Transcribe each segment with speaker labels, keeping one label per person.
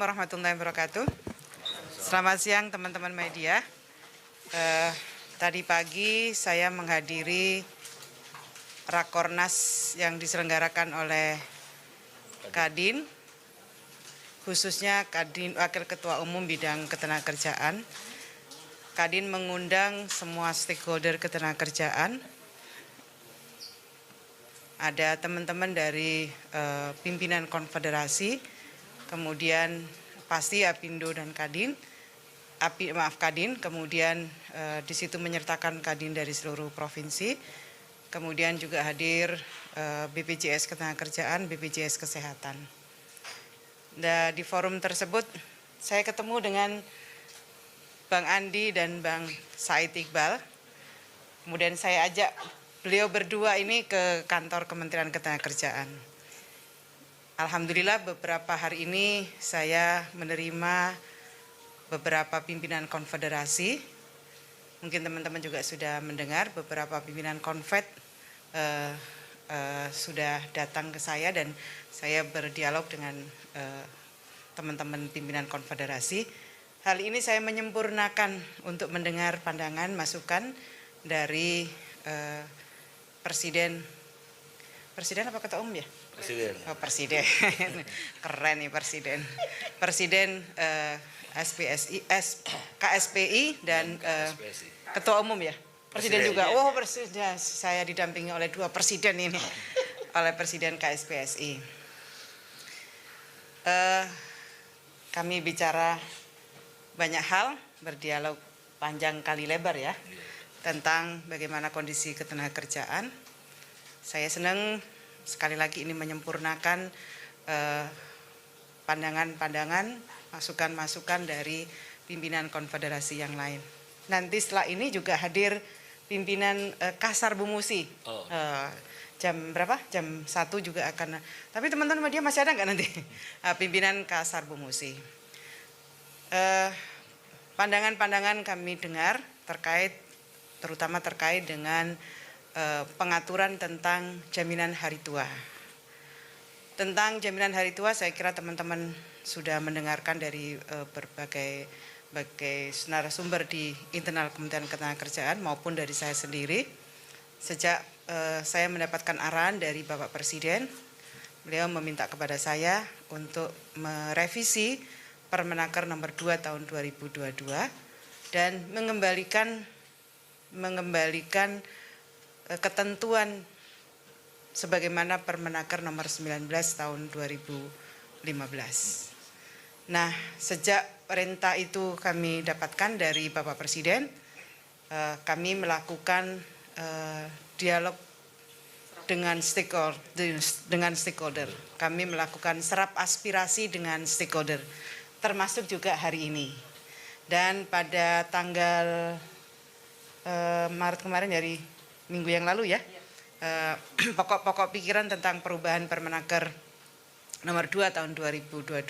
Speaker 1: warahmatullahi wabarakatuh. Selamat siang teman-teman media. Tadi pagi saya menghadiri Rakornas yang diselenggarakan oleh Kadin, khususnya Kadin Wakil Ketua Umum Bidang Ketenagakerjaan. Kadin mengundang semua stakeholder ketenagakerjaan. Ada teman-teman dari pimpinan konfederasi, kemudian pasti Apindo dan Kadin, Kadin, kemudian di situ menyertakan Kadin dari seluruh provinsi, kemudian juga hadir BPJS Ketenagakerjaan, BPJS Kesehatan. Dan di forum tersebut saya ketemu dengan Bang Andi dan Bang Said Iqbal, kemudian saya ajak beliau berdua ini ke kantor Kementerian Ketenagakerjaan. Alhamdulillah beberapa hari ini saya menerima beberapa pimpinan konfederasi. Mungkin teman-teman juga sudah mendengar beberapa pimpinan konfed sudah datang ke saya dan saya berdialog dengan teman-teman pimpinan konfederasi. Hal ini saya menyempurnakan untuk mendengar pandangan, masukan dari Presiden apa Ketua Umum ya?
Speaker 2: Presiden.
Speaker 1: Oh, Presiden. Keren nih Presiden. Presiden KSPI dan Ketua Umum ya? Presiden juga. Oh, Presiden. Saya didampingi oleh dua presiden ini. Oleh Presiden KSPSI. Kami bicara banyak hal, berdialog panjang kali lebar ya. Tentang bagaimana kondisi ketenagakerjaan. Saya senang sekali lagi ini menyempurnakan pandangan-pandangan, masukan-masukan dari pimpinan konfederasi yang lain. Nanti setelah ini juga hadir pimpinan Kasar Bumusi. Jam berapa? Jam 1 juga akan. Tapi teman-teman media masih ada nggak nanti? Pimpinan Kasar Bumusi. Pandangan-pandangan kami dengar terutama terkait dengan pengaturan tentang jaminan hari tua. Tentang jaminan hari tua saya kira teman-teman sudah mendengarkan dari berbagai narasumber di internal Kementerian Ketenagakerjaan maupun dari saya sendiri. Sejak saya mendapatkan arahan dari Bapak Presiden, beliau meminta kepada saya untuk merevisi Permenaker nomor 2 tahun 2022 dan mengembalikan ketentuan sebagaimana Permenaker nomor 19 tahun 2015. Nah, sejak perintah itu kami dapatkan dari Bapak Presiden, kami melakukan dialog dengan stakeholder. Kami melakukan serap aspirasi dengan stakeholder, termasuk juga hari ini. Dan pada tanggal Maret kemarin dari minggu yang lalu ya, pokok-pokok pikiran tentang perubahan Permenaker nomor 2 tahun 2022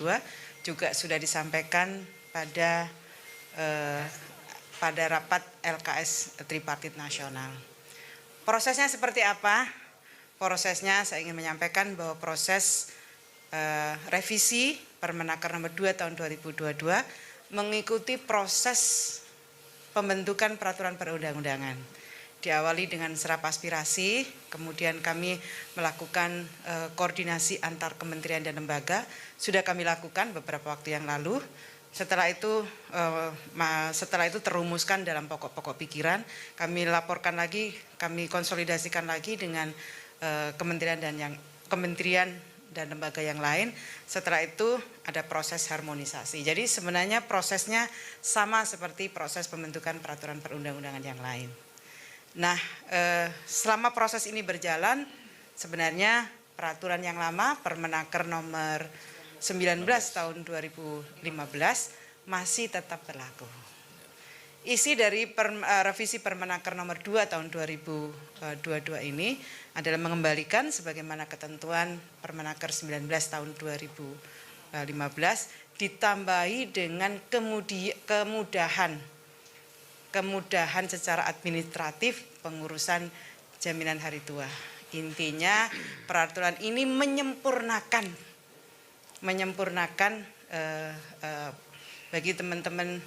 Speaker 1: juga sudah disampaikan pada rapat LKS Tripartit Nasional. Prosesnya seperti apa? Prosesnya saya ingin menyampaikan bahwa proses revisi Permenaker nomor 2 tahun 2022 mengikuti proses pembentukan peraturan perundang-undangan. Diawali dengan serap aspirasi, kemudian kami melakukan koordinasi antar kementerian dan lembaga. Sudah kami lakukan beberapa waktu yang lalu. Setelah itu terumuskan dalam pokok-pokok pikiran. Kami laporkan lagi, kami konsolidasikan lagi dengan kementerian dan lembaga yang lain. Setelah itu ada proses harmonisasi. Jadi sebenarnya prosesnya sama seperti proses pembentukan peraturan perundang-undangan yang lain. Nah, selama proses ini berjalan, sebenarnya peraturan yang lama, Permenaker nomor 19 tahun 2015 masih tetap berlaku. Isi dari revisi Permenaker nomor 2 tahun 2022 ini adalah mengembalikan sebagaimana ketentuan Permenaker 19 tahun 2015 ditambahi dengan kemudahan secara administratif pengurusan jaminan hari tua. Intinya peraturan ini menyempurnakan bagi teman-teman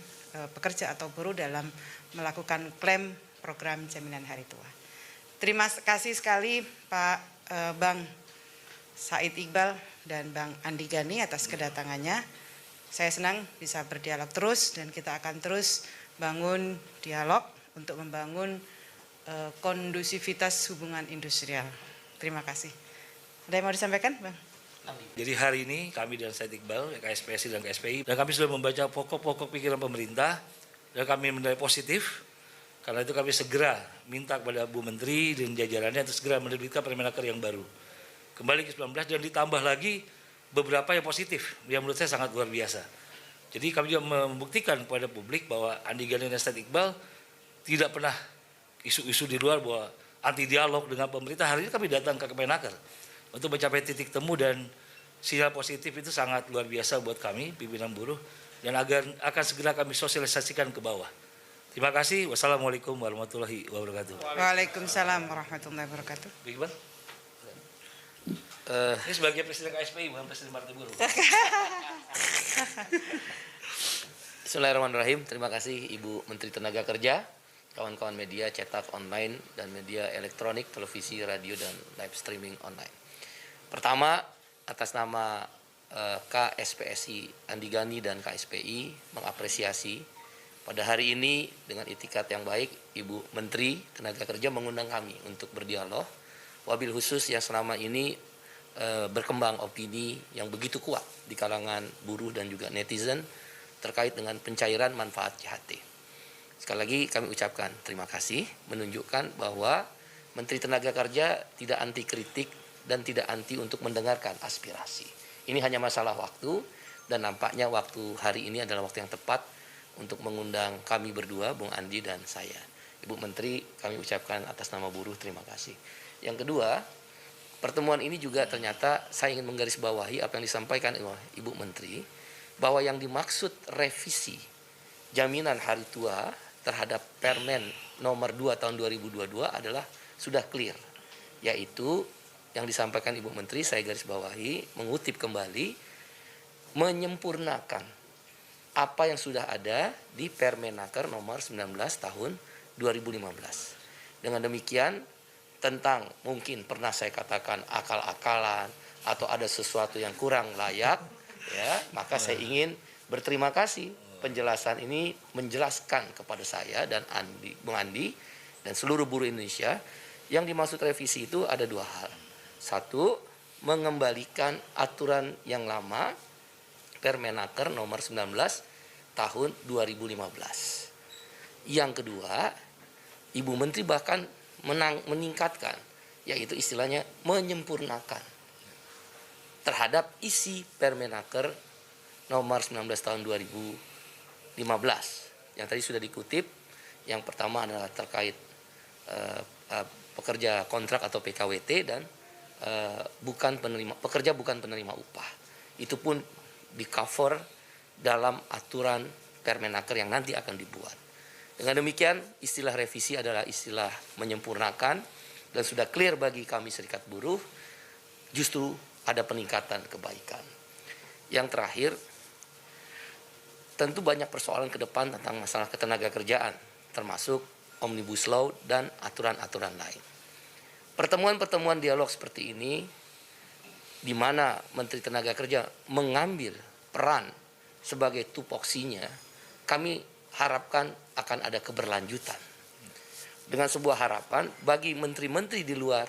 Speaker 1: pekerja atau buruh dalam melakukan klaim program jaminan hari tua. Terima kasih sekali Pak Bang Said Iqbal dan Bang Andi Gani atas kedatangannya. Saya senang bisa berdialog terus dan kita akan terus bangun dialog untuk membangun kondusivitas hubungan industrial. Terima kasih. Ada yang mau disampaikan, Bang?
Speaker 2: Jadi hari ini kami dan Said Iqbal, KSPSI dan KSPI, dan kami sudah membaca pokok-pokok pikiran pemerintah dan kami menilai positif. Karena itu kami segera minta kepada Bu Menteri dan jajarannya untuk segera menerbitkan Permenaker yang baru. Kembali ke 19 dan ditambah lagi beberapa yang positif, yang menurut saya sangat luar biasa. Jadi kami juga membuktikan kepada publik bahwa Andi Gani dan Said Iqbal tidak pernah isu-isu di luar bahwa anti dialog dengan pemerintah. Hari ini kami datang ke Kemenaker untuk mencapai titik temu dan sinyal positif itu sangat luar biasa buat kami, pimpinan buruh, dan akan segera kami sosialisasikan ke bawah. Terima kasih. Wassalamualaikum warahmatullahi wabarakatuh.
Speaker 1: Waalaikumsalam warahmatullahi wabarakatuh.
Speaker 2: Iqbal? Ini sebagai Presiden KSPI, bukan Presiden Partai Buruh.
Speaker 3: Bismillahirrahmanirrahim. Terima kasih Ibu Menteri Tenaga Kerja, kawan-kawan media cetak online dan media elektronik, televisi, radio, dan live streaming online. Pertama, atas nama KSPSI Andi Gani dan KSPI mengapresiasi pada hari ini dengan itikat yang baik Ibu Menteri Tenaga Kerja mengundang kami untuk berdialog, wabil khusus yang selama ini berkembang opini yang begitu kuat di kalangan buruh dan juga netizen terkait dengan pencairan manfaat JHT. Sekali lagi kami ucapkan terima kasih, menunjukkan bahwa Menteri Tenaga Kerja tidak anti kritik dan tidak anti untuk mendengarkan aspirasi. Ini hanya masalah waktu dan nampaknya waktu hari ini adalah waktu yang tepat untuk mengundang kami berdua, Bung Andi dan saya. Ibu Menteri, kami ucapkan atas nama buruh terima kasih. Yang kedua, pertemuan ini juga ternyata saya ingin menggarisbawahi apa yang disampaikan oleh Ibu Menteri, bahwa yang dimaksud revisi jaminan hari tua terhadap Permen nomor 2 tahun 2022 adalah sudah clear, yaitu yang disampaikan Ibu Menteri, saya garis bawahi, mengutip kembali, menyempurnakan apa yang sudah ada di Permenaker nomor 19 tahun 2015. Dengan demikian, tentang mungkin pernah saya katakan akal-akalan atau ada sesuatu yang kurang layak, ya, maka saya ingin berterima kasih penjelasan ini menjelaskan kepada saya dan Bung Andi dan seluruh buruh Indonesia yang dimaksud revisi itu ada dua hal. Satu, mengembalikan aturan yang lama Permenaker nomor 19 tahun 2015. Yang kedua, Ibu Menteri bahkan meningkatkan, yaitu istilahnya menyempurnakan terhadap isi Permenaker nomor 19 tahun 2015 yang tadi sudah dikutip. Yang pertama adalah terkait pekerja kontrak atau PKWT dan pekerja bukan penerima upah. Itu pun di cover dalam aturan Permenaker yang nanti akan dibuat. Dengan demikian, istilah revisi adalah istilah menyempurnakan dan sudah clear bagi kami serikat buruh, justru ada peningkatan kebaikan. Yang terakhir, tentu banyak persoalan ke depan tentang masalah ketenaga kerjaan, termasuk Omnibus Law dan aturan-aturan lain. Pertemuan-pertemuan dialog seperti ini, di mana Menteri Tenaga Kerja mengambil peran sebagai tupoksinya, kami harapkan akan ada keberlanjutan. Dengan sebuah harapan bagi menteri-menteri di luar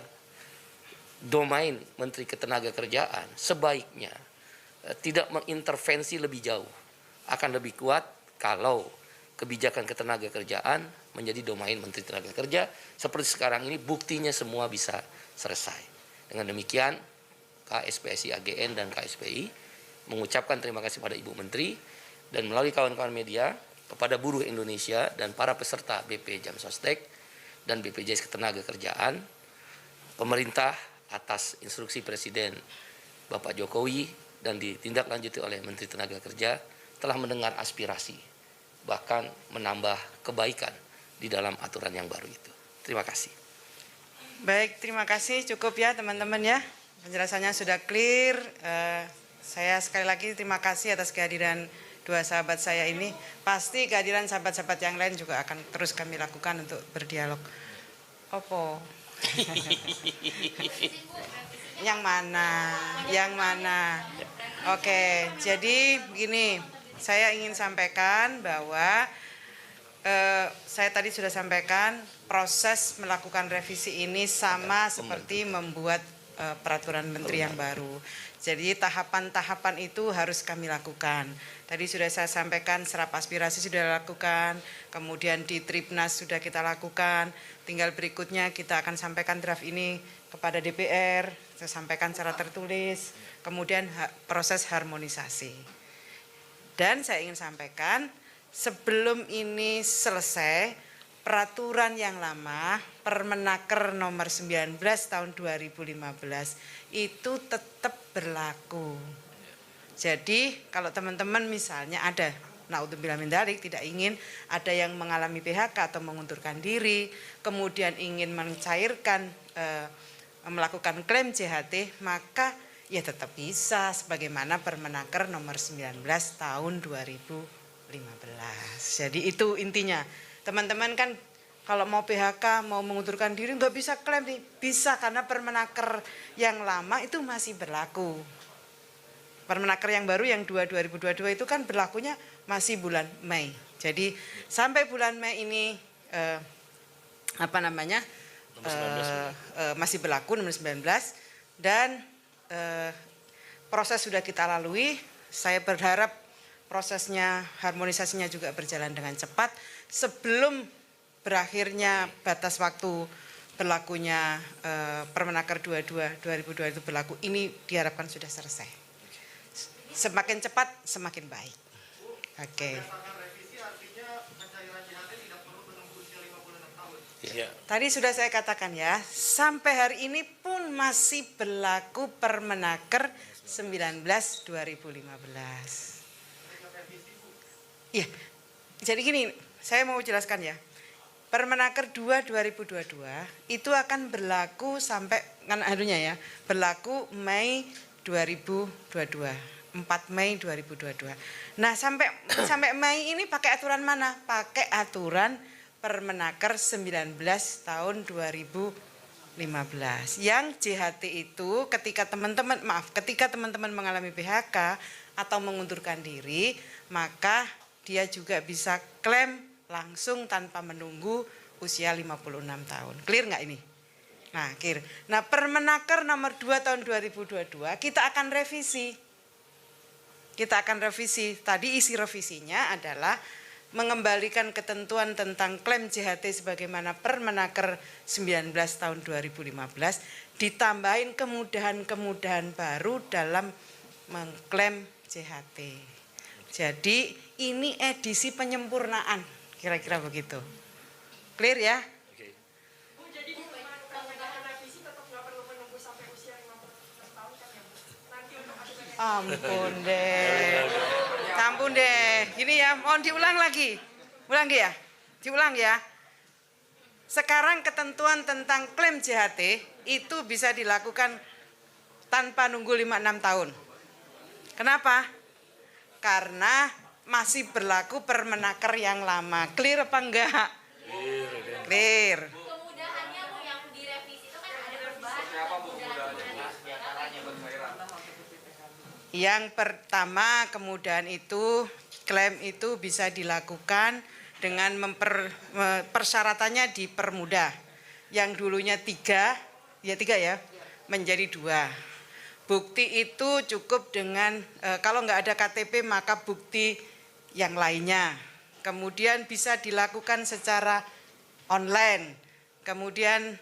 Speaker 3: domain Menteri Ketenagakerjaan, sebaiknya tidak mengintervensi lebih jauh. Akan lebih kuat kalau kebijakan ketenagakerjaan menjadi domain Menteri Tenaga Kerja. Seperti sekarang ini buktinya semua bisa selesai. Dengan demikian, KSPSI AGN dan KSPI mengucapkan terima kasih pada Ibu Menteri dan melalui kawan-kawan media kepada buruh Indonesia dan para peserta BP Jam Sostek dan BPJS Ketenagakerjaan, pemerintah atas instruksi Presiden Bapak Jokowi dan ditindaklanjuti oleh Menteri Tenaga Kerja telah mendengar aspirasi, bahkan menambah kebaikan di dalam aturan yang baru itu. Terima kasih.
Speaker 1: Baik, terima kasih. Cukup ya teman-teman ya. Penjelasannya sudah clear. Saya sekali lagi terima kasih atas kehadiran dua sahabat saya ini. Pasti kehadiran sahabat-sahabat yang lain juga akan terus kami lakukan untuk berdialog. Opo? Yang mana? Yang mana? Oke, jadi begini, saya ingin sampaikan bahwa saya tadi sudah sampaikan proses melakukan revisi ini sama seperti membuat peraturan menteri yang baru. Jadi tahapan-tahapan itu harus kami lakukan. Tadi sudah saya sampaikan serap aspirasi sudah dilakukan, kemudian di Tripnas sudah kita lakukan, tinggal berikutnya kita akan sampaikan draft ini kepada DPR, saya sampaikan secara tertulis, kemudian proses harmonisasi. Dan saya ingin sampaikan, sebelum ini selesai, peraturan yang lama, Permenaker nomor 19 tahun 2015 itu tetap berlaku. Jadi kalau teman-teman misalnya ada, naudzubillah min dzalik, tidak ingin ada yang mengalami PHK atau mengundurkan diri, kemudian ingin mencairkan, melakukan klaim JHT, maka ya tetap bisa sebagaimana Permenaker nomor 19 tahun 2015. Jadi itu intinya. Teman-teman kan kalau mau PHK, mau mengundurkan diri nggak bisa klaim nih. Bisa karena Permenaker yang lama itu masih berlaku. Permenaker yang baru yang 2022 itu kan berlakunya masih bulan Mei. Jadi sampai bulan Mei ini masih berlaku nomor 19 dan proses sudah kita lalui. Saya berharap prosesnya, harmonisasinya juga berjalan dengan cepat sebelum berakhirnya batas waktu berlakunya Permenaker 22 2002 itu berlaku. Ini diharapkan sudah selesai. Semakin cepat semakin baik. Oke.
Speaker 2: Ya.
Speaker 1: Tadi sudah saya katakan ya, sampai hari ini pun masih berlaku Permenaker 19 2015. Iya. Jadi gini, saya mau jelaskan ya. Permenaker 2 2022 itu akan berlaku sampai kan anunya ya, berlaku Mei 2022. 4 Mei 2022. Nah, sampai Mei ini pakai aturan mana? Pakai aturan Permenaker 19 tahun 2015. Yang JHT itu ketika teman-teman mengalami PHK atau mengundurkan diri, maka dia juga bisa klaim langsung tanpa menunggu usia 56 tahun. Clear nggak ini? Nah, clear. Nah, Permenaker nomor 2 tahun 2022 kita akan revisi. Tadi isi revisinya adalah mengembalikan ketentuan tentang klaim JHT sebagaimana Permenaker 19 tahun 2015, ditambahin kemudahan-kemudahan baru dalam mengklaim JHT. Jadi ini edisi penyempurnaan, kira-kira begitu. Clear ya?
Speaker 2: Oke.
Speaker 4: Jadi kemudahan revisi tetap nggak perlu menunggu sampai usia 15 tahun kan ya? Nanti untuk
Speaker 1: Ampun deh. Gini ya, mohon diulang lagi. Diulang ya. Sekarang ketentuan tentang klaim JHT itu bisa dilakukan tanpa nunggu 5-6 tahun. Kenapa? Karena masih berlaku Permenaker yang lama. Clear apa enggak? Clear.
Speaker 5: Kemudahannya Bu yang direvisi itu kan ada perubahan.
Speaker 1: Yang pertama kemudahan itu klaim itu bisa dilakukan dengan persyaratannya dipermudah. Yang dulunya 3 ya, menjadi 2. Bukti itu cukup dengan kalau nggak ada KTP maka bukti yang lainnya. Kemudian bisa dilakukan secara online. Kemudian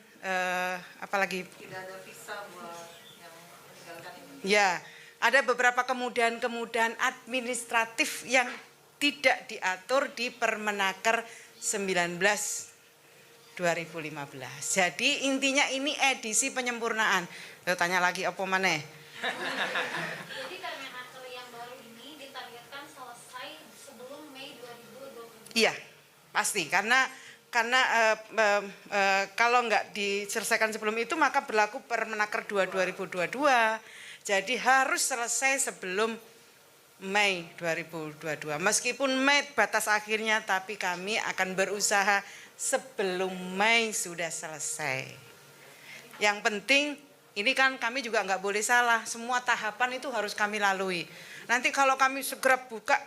Speaker 1: apalagi? Tidak ada visa buat yang meninggalkan ini. Ya. Ada beberapa kemudahan-kemudahan administratif yang tidak diatur di Permenaker 19 2015. Jadi intinya ini edisi penyempurnaan. Saya tanya lagi apa maneh?
Speaker 5: Jadi Permenaker yang baru ini ditargetkan selesai sebelum Mei 2020.
Speaker 1: Iya, pasti karena kalau nggak diselesaikan sebelum itu maka berlaku Permenaker 2 2022. Jadi harus selesai sebelum Mei 2022. Meskipun Mei batas akhirnya, tapi kami akan berusaha sebelum Mei sudah selesai. Yang penting ini kan kami juga nggak boleh salah, semua tahapan itu harus kami lalui. Nanti kalau kami segera buka,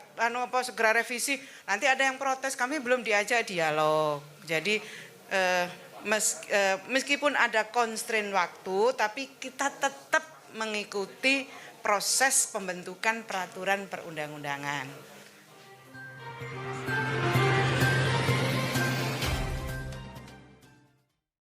Speaker 1: segera revisi, nanti ada yang protes, kami belum diajak dialog. Jadi meskipun ada constraint waktu, tapi kita tetap mengikuti proses pembentukan peraturan perundang-undangan.